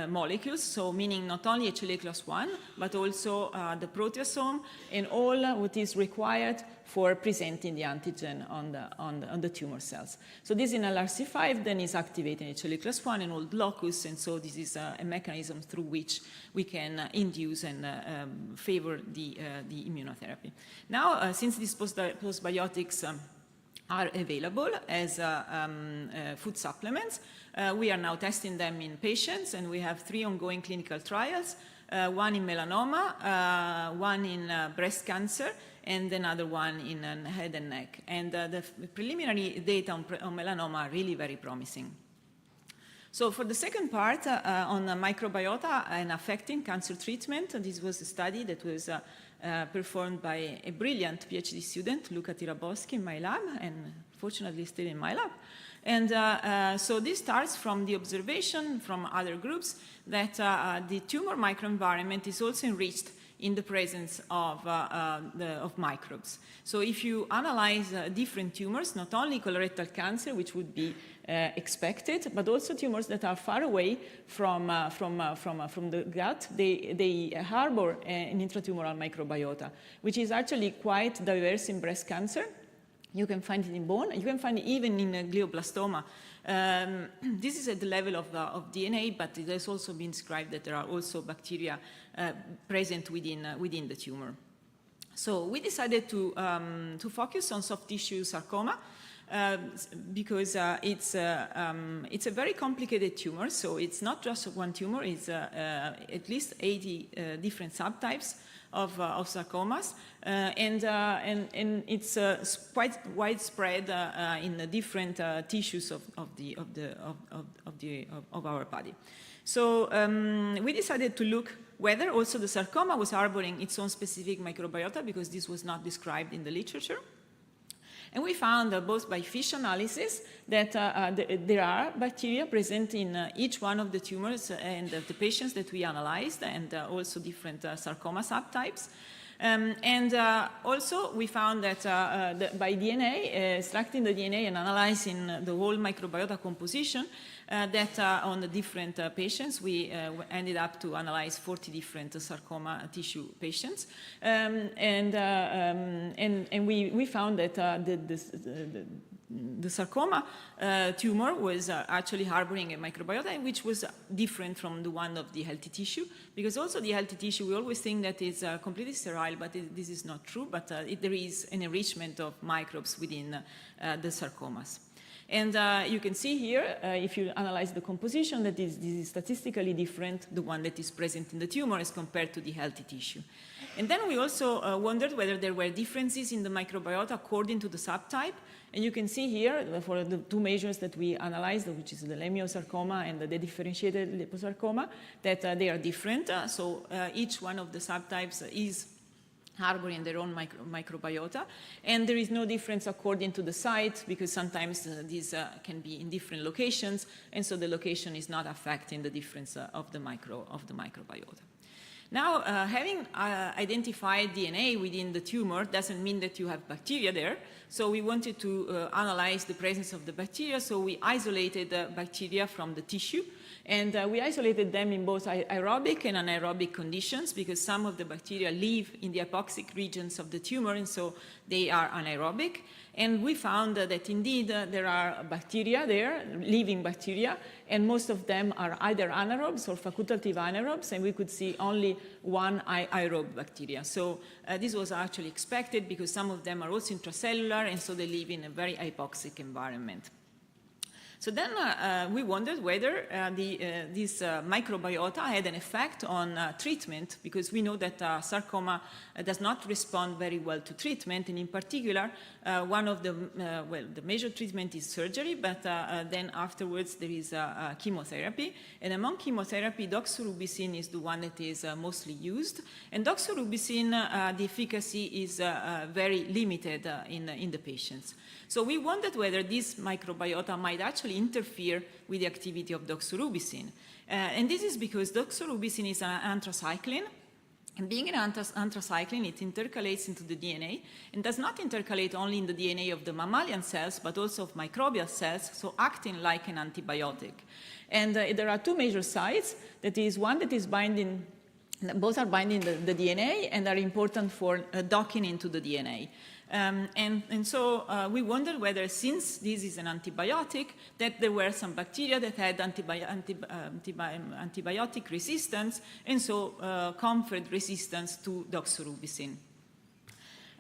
molecules, so meaning not only HLA class 1, but also the proteasome and all what is required for presenting the antigen on the tumor cells. So this NLRC5 then is activating HLA class 1 and old locus, and so this is a mechanism through which we can induce and favor the immunotherapy. Now, since these postbiotics are available as food supplements, we are now testing them in patients, and we have 3 ongoing clinical trials, one in melanoma, one in breast cancer, and another one in head and neck. And the preliminary data on melanoma are really very promising. So for the second part on microbiota and affecting cancer treatment, this was a study that was performed by a brilliant PhD student, Luca Tiraboschi, in my lab, and fortunately still in my lab. And so this starts from the observation from other groups that the tumor microenvironment is also enriched in the presence of microbes. So if you analyze different tumors, not only colorectal cancer, which would be expected, but also tumors that are far away from the gut, they harbor an intratumoral microbiota, which is actually quite diverse in breast cancer. You can find it in bone. You can find it even in glioblastoma. This is at the level of DNA, but it has also been described that there are also bacteria present within the tumor. So we decided to focus on soft tissue sarcoma, because it's a very complicated tumor. So it's not just one tumor, it's at least 80 different subtypes of sarcomas, and it's quite widespread in the different tissues of our body. So we decided to look whether also the sarcoma was harboring its own specific microbiota, because this was not described in the literature. And we found, both by fish analysis, that there are bacteria present in each one of the tumors and the patients that we analyzed, and also different sarcoma subtypes. And also we found that by DNA, extracting the DNA and analyzing the whole microbiota composition, that on the different patients, we ended up to analyze 40 different sarcoma tissue patients. And we found that the sarcoma tumor was actually harboring a microbiota which was different from the one of the healthy tissue, because also the healthy tissue, we always think that it's completely sterile, but this is not true, but there is an enrichment of microbes within the sarcomas. And you can see here, if you analyze the composition, that this is statistically different, the one that is present in the tumor as compared to the healthy tissue. And then we also wondered whether there were differences in the microbiota according to the subtype. And you can see here, for the two measures that we analyzed, which is the leiomyosarcoma and the differentiated liposarcoma, that they are different. So each one of the subtypes is harboring their own microbiota, and there is no difference according to the site, because sometimes these can be in different locations, and so the location is not affecting the difference of the microbiota. Now, having identified DNA within the tumor doesn't mean that you have bacteria there. So we wanted to analyze the presence of the bacteria, so we isolated the bacteria from the tissue. And we isolated them in both aerobic and anaerobic conditions, because some of the bacteria live in the hypoxic regions of the tumor, and so they are anaerobic. And we found that indeed there are bacteria there, living bacteria, and most of them are either anaerobes or facultative anaerobes, and we could see only one aerobe bacteria. So this was actually expected, because some of them are also intracellular, and so they live in a very hypoxic environment. So then we wondered whether this microbiota had an effect on treatment, because we know that sarcoma does not respond very well to treatment, and in particular, one of the major treatment is surgery, but then afterwards there is chemotherapy. And among chemotherapy, doxorubicin is the one that is mostly used. And doxorubicin, the efficacy is very limited in the patients. So we wondered whether this microbiota might actually interfere with the activity of doxorubicin. And this is because doxorubicin is an anthracycline. And being an anthracycline, it intercalates into the DNA, and does not intercalate only in the DNA of the mammalian cells, but also of microbial cells, so acting like an antibiotic. And there are two major sites. That is, one that is binding, both are binding the DNA and are important for docking into the DNA. And so we wondered whether, since this is an antibiotic, that there were some bacteria that had antibiotic resistance, and so conferred resistance to doxorubicin.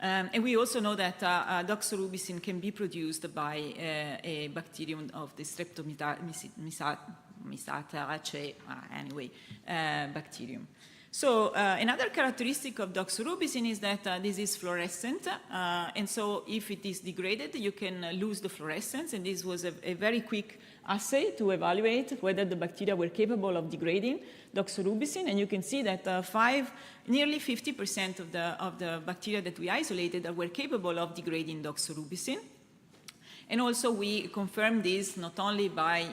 And we also know that doxorubicin can be produced by a bacterium of the Streptomyceteraceae, bacterium. So another characteristic of doxorubicin is that this is fluorescent, and so if it is degraded, you can lose the fluorescence, and this was a very quick assay to evaluate whether the bacteria were capable of degrading doxorubicin, and you can see that nearly 50% of the bacteria that we isolated were capable of degrading doxorubicin. And also we confirmed this not only by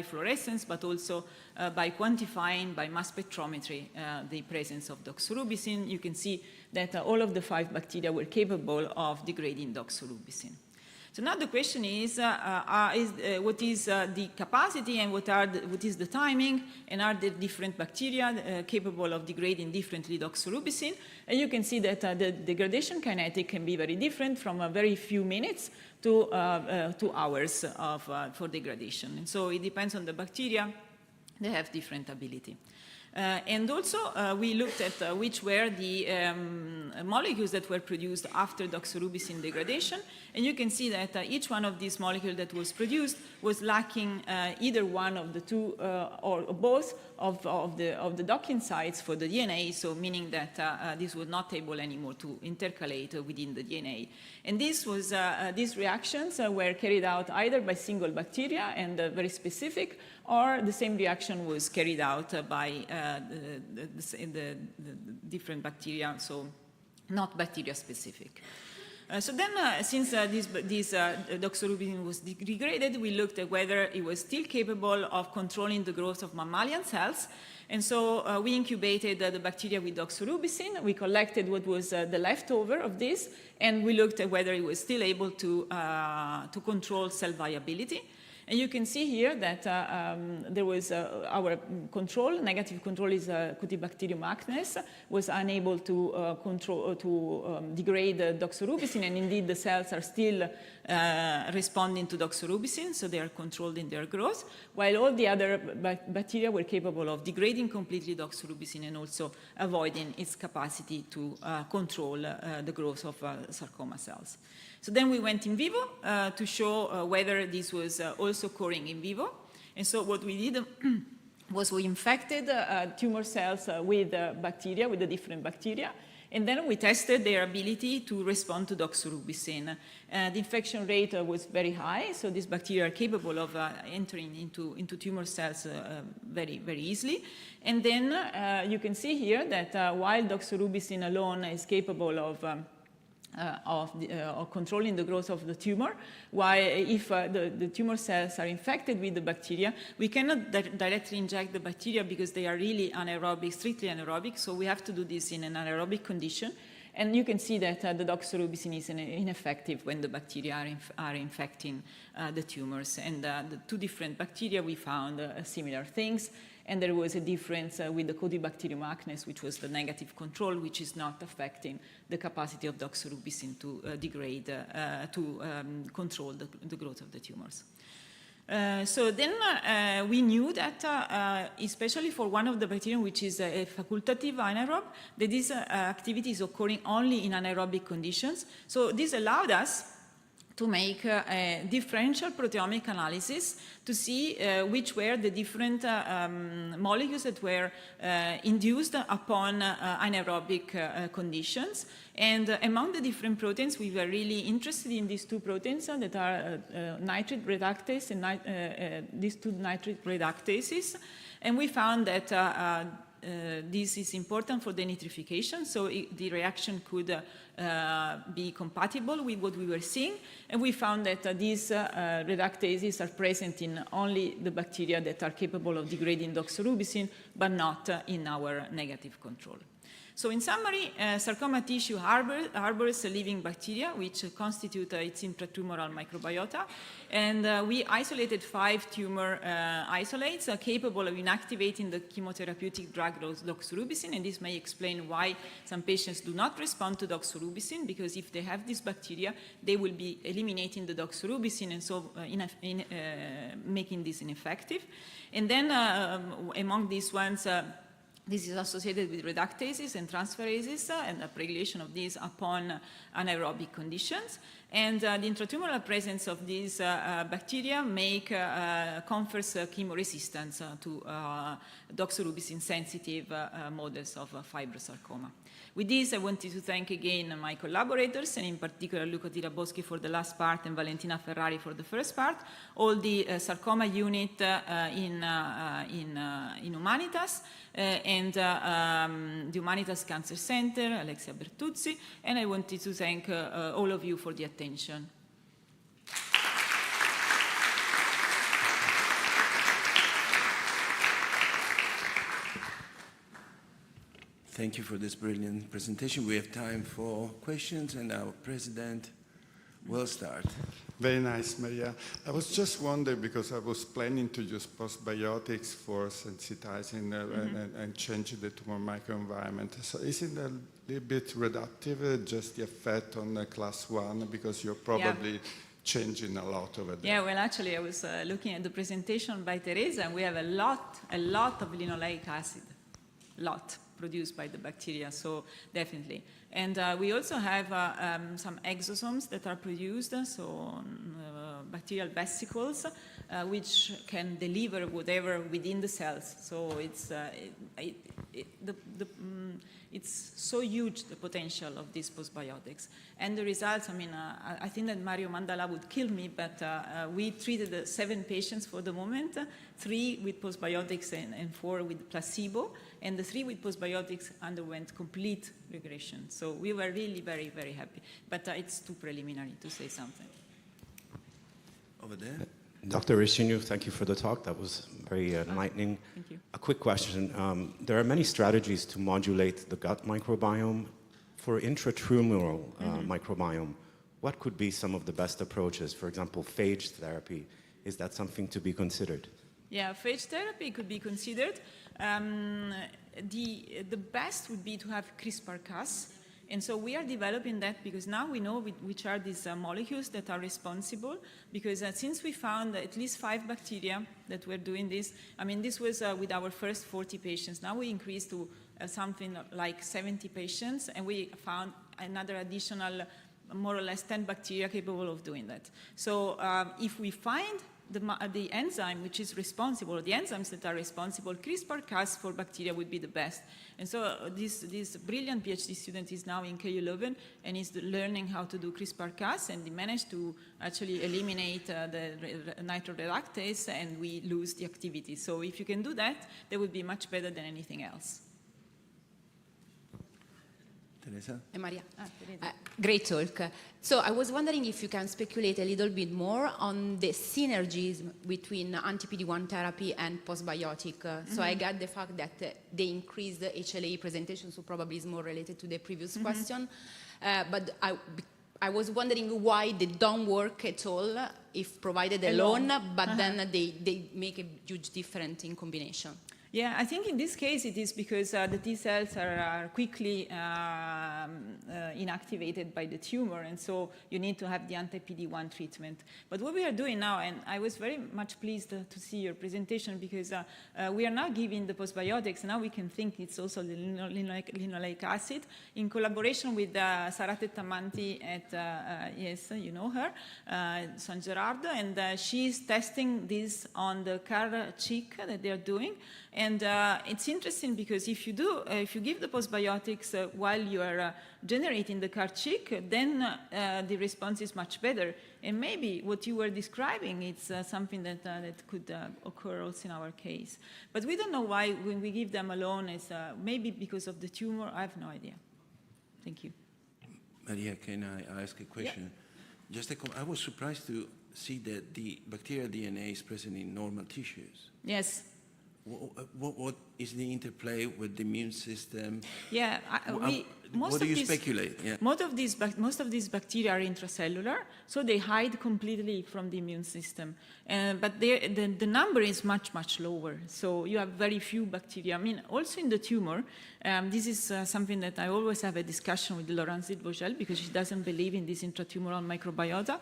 fluorescence, but also by quantifying by mass spectrometry the presence of doxorubicin. You can see that all of the 5 bacteria were capable of degrading doxorubicin. So now the question is what is the capacity, and what is the timing, and are there different bacteria capable of degrading differently doxorubicin? And you can see that the degradation kinetic can be very different, from a very few minutes to 2 hours for degradation. And so it depends on the bacteria. They have different ability. And also we looked at which were the molecules that were produced after doxorubicin degradation. And you can see that each one of these molecules that was produced was lacking either one of the two or both of the docking sites for the DNA, so meaning that this was not able anymore to intercalate within the DNA. And these reactions were carried out either by single bacteria and very specific, or the same reaction was carried out by the different bacteria, so not bacteria specific. So then, since this doxorubicin was degraded, we looked at whether it was still capable of controlling the growth of mammalian cells. And so we incubated the bacteria with doxorubicin. We collected what was the leftover of this, and we looked at whether it was still able to control cell viability. And you can see here that there was our control, negative control is Cutibacterium acnes, was unable to degrade doxorubicin, and indeed the cells are still responding to doxorubicin, so they are controlled in their growth, while all the other bacteria were capable of degrading completely doxorubicin and also avoiding its capacity to control the growth of sarcoma cells. So then we went in vivo to show whether this was also occurring in vivo. And so what we did was we infected tumor cells with bacteria, with the different bacteria, and then we tested their ability to respond to doxorubicin. The infection rate was very high, so these bacteria are capable of entering into tumor cells very, very easily. And then you can see here that while doxorubicin alone is capable of controlling the growth of the tumor, while if the tumor cells are infected with the bacteria, we cannot directly inject the bacteria because they are really anaerobic, strictly anaerobic, so we have to do this in an anaerobic condition. And you can see that the doxorubicin is ineffective when the bacteria are infecting the tumors. And the two different bacteria, we found similar things. And there was a difference with the Cutibacterium acnes, which was the negative control, which is not affecting the capacity of doxorubicin to degrade, to control the growth of the tumors. So then we knew that, especially for one of the bacteria, which is a facultative anaerobe, that this activity is occurring only in anaerobic conditions. So this allowed us to make a differential proteomic analysis to see which were the different molecules that were induced upon anaerobic condictions. And among the different proteins, we were really interested in these two proteins that are nitrate reductase and these two nitrate reductases. And we found that this is important for denitrification, so the reaction could be compatible with what we were seeing. And we found that these reductases are present in only the bacteria that are capable of degrading doxorubicin, but not in our negative control. So in summary, sarcoma tissue harbors living bacteria, which constitute its intratumoral microbiota. And we isolated 5 tumor isolates capable of inactivating the chemotherapeutic drug doxorubicin. And this may explain why some patients do not respond to doxorubicin, because if they have this bacteria, they will be eliminating the doxorubicin and so making this ineffective. And then among these ones, this is associated with reductases and transferases and upregulation of these upon anaerobic conditions. And the intratumoral presence of these bacteria confers chemoresistance to doxorubicin-sensitive models of fibrosarcoma. With this, I wanted to thank again my collaborators, and in particular Luca Tiraboschi for the last part and Valentina Ferrari for the first part, all the sarcoma unit in Humanitas, and the Humanitas Cancer Center, Alexia Bertuzzi, and I wanted to thank all of you for the attention. Thank you for this brilliant presentation. We have time for questions, and our president will start. Very nice, Maria. I was just wondering, because I was planning to use postbiotics for sensitizing and changing the tumor microenvironment. So isn't that a little bit reductive, just the effect on class 1, because you're probably changing a lot over there? Yeah, well, actually, I was looking at the presentation by Teresa, and we have a lot of linoleic acid, lot. produced by the bacteria, so definitely. And we also have some exosomes that are produced, so bacterial vesicles, which can deliver whatever within the cells. So it's so huge, the potential of these postbiotics. And the results, I mean, I think that Mario Mandala would kill me, but we treated 7 patients for the moment, 3 with postbiotics and 4 with placebo, and the 3 with postbiotics underwent complete regression. So we were really very, very happy. But it's too preliminary to say something. Over there. Dr. Ricinu, thank you for the talk. That was very enlightening. Thank you. A quick question. There are many strategies to modulate the gut microbiome. For intratumoral microbiome, what could be some of the best approaches? For example, phage therapy. Is that something to be considered? Yeah, phage therapy could be considered. The best would be to have CRISPR-Cas. And so we are developing that because now we know which are these molecules that are responsible, because since we found at least 5 bacteria that were doing this, I mean, this was with our first 40 patients. Now we increased to something like 70 patients, and we found another additional more or less 10 bacteria capable of doing that. So if we find the enzyme which is responsible, or the enzymes that are responsible, CRISPR-Cas for bacteria would be the best. And so this brilliant PhD student is now in KU Leuven and is learning how to do CRISPR-Cas, and he managed to actually eliminate the nitroreductase, and we lose the activity. So if you can do that, that would be much better than anything else. Teresa? Maria. Great talk. So I was wondering if you can speculate a little bit more on the synergies between anti-PD-1 therapy and postbiotic. So I got the fact that they increased the HLA presentation, so probably is more related to the previous question. But I was wondering why they don't work at all if provided alone, but then they make a huge difference in combination. Yeah, I think in this case it is because the T cells are quickly inactivated by the tumor, and so you need to have the anti-PD-1 treatment. But what we are doing now, and I was very much pleased to see your presentation, because we are now giving the postbiotics. Now we can think it's also the linoleic acid, in collaboration with Sara Tettamanti at, yes, you know her, San Gerardo, and she's testing this on the CAR-CHIC that they are doing. And it's interesting because if you give the postbiotics while you are generating the CAR-CHIC, then the response is much better. And maybe what you were describing, it's something that could occur also in our case. But we don't know why when we give them alone, it's maybe because of the tumor. I have no idea. Thank you. Maria, can I ask a question? Yeah. I was surprised to see that the bacterial DNA is present in normal tissues. Yes. What is the interplay with the immune system? Yeah, what do you speculate? Yeah. Most of these bacteria are intracellular, so they hide completely from the immune system. But the number is much, much lower. So you have very few bacteria. I mean, also in the tumor, this is something that I always have a discussion with Laurence Zidvogel, because she doesn't believe in this intratumoral microbiota,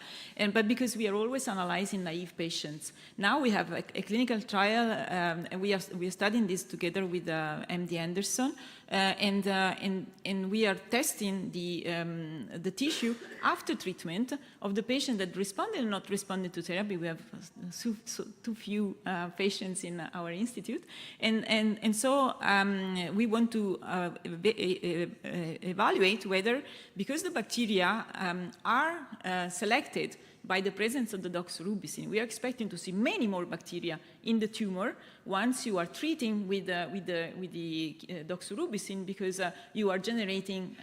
but because we are always analyzing naive patients. Now we have a clinical trial, and we are studying this together with MD Anderson, and we are testing the tissue after treatment of the patient that responded and not responded to therapy. We have too few patients in our institute, and so we want to evaluate whether, because the bacteria are selected by the presence of the doxorubicin, we are expecting to see many more bacteria in the tumor once you are treating with the doxorubicin, because you are generating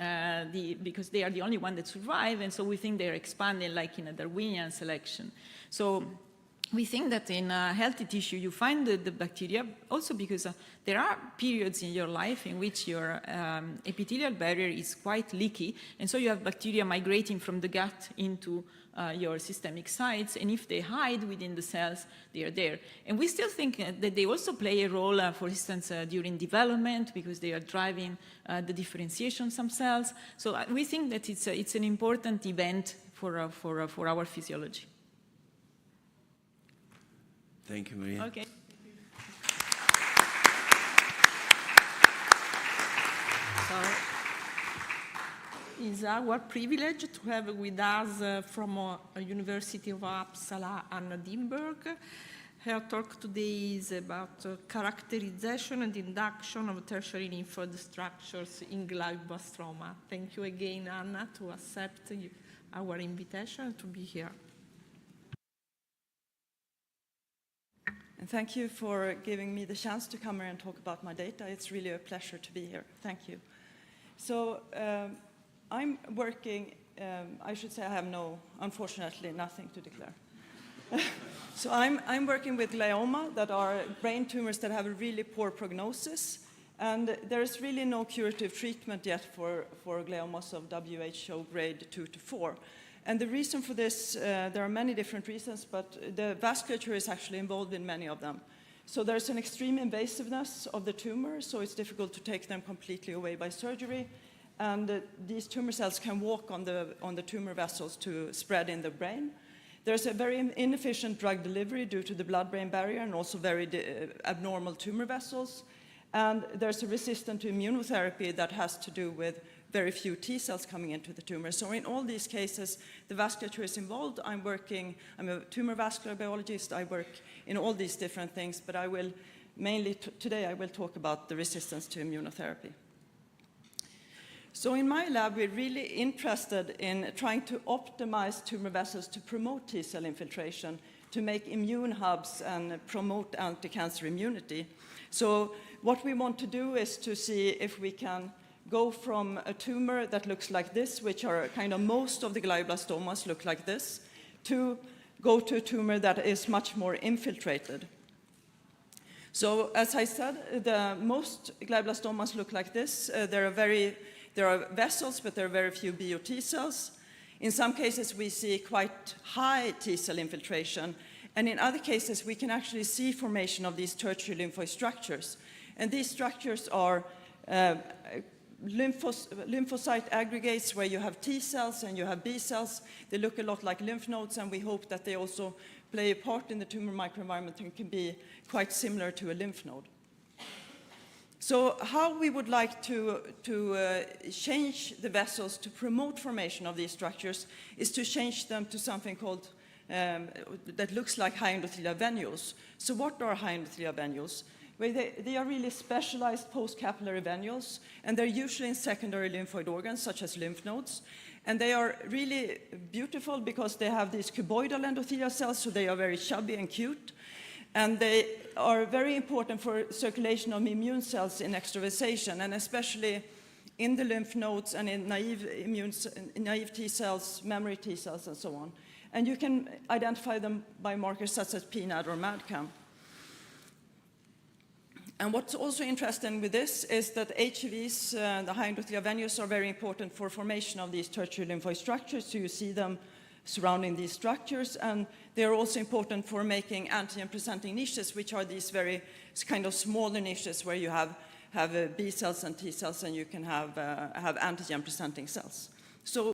because they are the only one that survive, and so we think they are expanding like in a Darwinian selection. So we think that in healthy tissue you find the bacteria, also because there are periods in your life in which your epithelial barrier is quite leaky, and so you have bacteria migrating from the gut into your systemic sites, and if they hide within the cells, they are there. And we still think that they also play a role, for instance, during development, because they are driving the differentiation of some cells. So we think that it's an important event for our physiology. Thank you, Maria. Okay. So it's our privilege to have with us from University of Uppsala, Anna Dimberg. Her talk today is about characterization and induction of tertiary lymphoid structures in glioblastoma. Thank you again, Anna, to accept our invitation to be here. And thank you for giving me the chance to come here and talk about my data. It's really a pleasure to be here. Thank you. So I'm working, I should say I have unfortunately, nothing to declare. So I'm working with glioma, that are brain tumors that have a really poor prognosis. And there's really no curative treatment yet for gliomas of WHO grade 2 to 4. And the reason for this, there are many different reasons, but the vasculature is actually involved in many of them. So there's an extreme invasiveness of the tumor, so it's difficult to take them completely away by surgery. And these tumor cells can walk on the tumor vessels to spread in the brain. There's a very inefficient drug delivery due to the blood-brain barrier and also very abnormal tumor vessels. And there's a resistance to immunotherapy that has to do with very few T cells coming into the tumor. So in all these cases, the vasculature is involved. I'm a tumor vascular biologist. I work in all these different things, but I will mainly, today I will talk about the resistance to immunotherapy. So in my lab, we're really interested in trying to optimize tumor vessels to promote T cell infiltration, to make immune hubs and promote anti-cancer immunity. So what we want to do is to see if we can go from a tumor that looks like this, which are kind of most of the glioblastomas look like this, to go to a tumor that is much more infiltrated. So as I said, most glioblastomas look like this. There are vessels, but there are very few BO-T cells. In some cases, we see quite high T cell infiltration. And in other cases, we can actually see formation of these tertiary lymphoid structures. And these structures are lymphocyte aggregates where you have T cells and you have B cells. They look a lot like lymph nodes, and we hope that they also play a part in the tumor microenvironment and can be quite similar to a lymph node. So how we would like to change the vessels to promote formation of these structures is to change them to something called, that looks like high endothelial venules. So what are high endothelial venules? Well, they are really specialized post-capillary venules, and they're usually in secondary lymphoid organs, such as lymph nodes. And they are really beautiful because they have these cuboidal endothelial cells, so they are very chubby and cute. And they are very important for circulation of immune cells in extravasation, and especially in the lymph nodes and in naive T cells, memory T cells, and so on. And you can identify them by markers such as PNAD or MADCAM. And what's also interesting with this is that HEVs, the high endothelial venues, are very important for formation of these tertiary lymphoid structures, so you see them surrounding these structures, and they're also important for making antigen-presenting niches, which are these very kind of smaller niches where you have B cells and T cells, and you can have antigen-presenting cells. So